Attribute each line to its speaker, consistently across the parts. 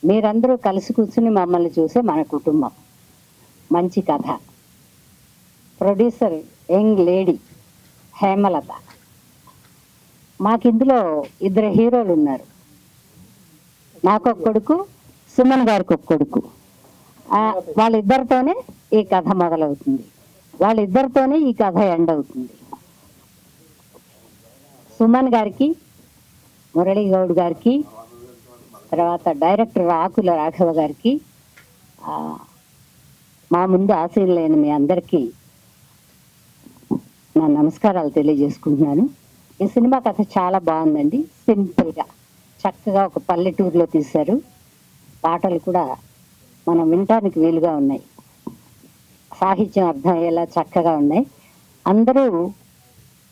Speaker 1: మీరందరూ కలిసి కూర్చుని మమ్మల్ని చూసే మన కుటుంబం. మంచి కథ. Producer young lady Hemalatha. మాకిందులో ఇద్దరు హీరోలు ఉన్నారు. నాకొక కొడుకు, సుమన్ గారికి ఒక కొడుకు. వాళ్ళిద్దరితోనే ఈ కథ మొదలవుతుంది, వాళ్ళిద్దరితోనే ఈ కథ ఎండ్ అవుతుంది. సుమన్ గారికి, మురళీ గౌడ్ గారికి, తర్వాత డైరెక్టర్ ఆకుల రాఘవ గారికి, మా ముందు ఆశయం లేని మీ అందరికీ నా నమస్కారాలు తెలియజేసుకుంటున్నాను. ఈ సినిమా కథ చాలా బాగుందండి. సింపుల్గా చక్కగా ఒక పల్లెటూరులో తీశారు. పాటలు కూడా మనం వినటానికి వీలుగా ఉన్నాయి, సాహిత్యం అర్థం అయ్యేలా చక్కగా ఉన్నాయి. అందరూ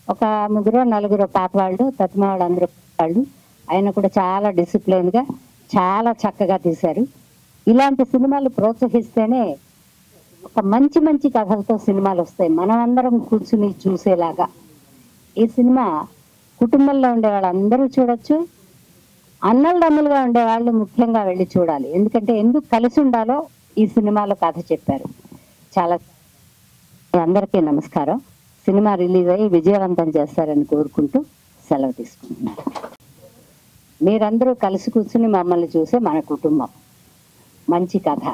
Speaker 1: ఒక ముగ్గురు నలుగురు పాత వాళ్ళు, తత్మ వాళ్ళు, అందరూ వాళ్ళు. ఆయన కూడా చాలా డిసిప్లిన్గా చాలా చక్కగా తీశారు. ఇలాంటి సినిమాలు ప్రోత్సహిస్తేనే ఒక మంచి మంచి కథలతో సినిమాలు వస్తాయి, మనం అందరం కూర్చుని చూసేలాగా. ఈ సినిమా కుటుంబంలో ఉండే వాళ్ళందరూ చూడొచ్చు, అన్నలు దమ్ములుగా ఉండేవాళ్ళు ముఖ్యంగా వెళ్ళి చూడాలి. ఎందుకంటే ఎందుకు కలిసి ఉండాలో ఈ సినిమాలో కథ చెప్పారు. చాలా అందరికీ నమస్కారం. సినిమా రిలీజ్ అయ్యి విజయవంతం చేస్తారని కోరుకుంటూ సెలవు తీసుకుంటున్నాను. మీరందరూ కలిసి కూర్చుని మమ్మల్ని చూసే మన కుటుంబం. మంచి కథ.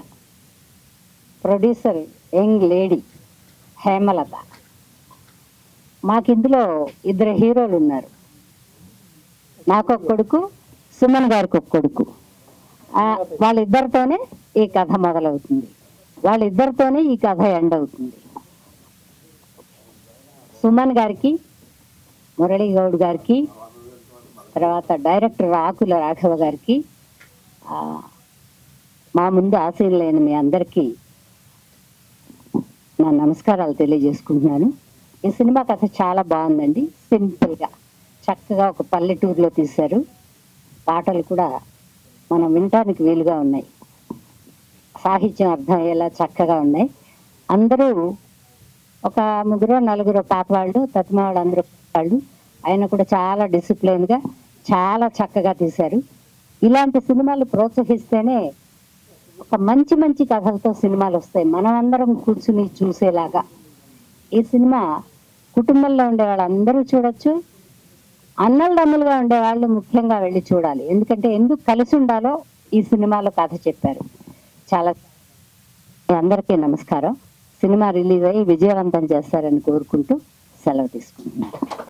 Speaker 1: Producer young lady Hemalatha. మాకిందులో ఇద్దరు హీరోలు ఉన్నారు. నాకొక కొడుకు, సుమన్ గారికి ఒక కొడుకు. వాళ్ళిద్దరితోనే ఈ కథ మొదలవుతుంది, వాళ్ళిద్దరితోనే ఈ కథ ఎండ్ అవుతుంది. సుమన్ గారికి, మురళీ గౌడ్ గారికి, తర్వాత డైరెక్టర్ ఆకుల రాఘవ గారికి, మా ముందు ఆశయం లేని మీ అందరికీ నా నమస్కారాలు తెలియజేసుకుంటున్నాను. ఈ సినిమా కథ చాలా బాగుందండి. సింపుల్గా చక్కగా ఒక పల్లెటూరులో తీశారు. పాటలు కూడా మనం వినటానికి వీలుగా ఉన్నాయి, సాహిత్యం అర్థం అయ్యేలా చక్కగా ఉన్నాయి. అందరూ ఒక ముగ్గురు నలుగురు పాత వాళ్ళు, తత్మ వాళ్ళు, అందరూ వాళ్ళు. ఆయన కూడా చాలా డిసిప్లిన్గా చాలా చక్కగా తీశారు. ఇలాంటి సినిమాలు ప్రోత్సహిస్తేనే ఒక మంచి మంచి కథలతో సినిమాలు వస్తాయి, మనం అందరం కూర్చుని చూసేలాగా. ఈ సినిమా కుటుంబంలో ఉండే వాళ్ళందరూ చూడొచ్చు, అన్నలు దమ్ములుగా ఉండేవాళ్ళు ముఖ్యంగా వెళ్ళి చూడాలి. ఎందుకంటే ఎందుకు కలిసి ఉండాలో ఈ సినిమాలో కథ చెప్పారు. చాలా అందరికీ నమస్కారం. సినిమా రిలీజ్ అయ్యి విజయవంతం చేస్తారని కోరుకుంటూ సెలవు తీసుకుంటున్నాను.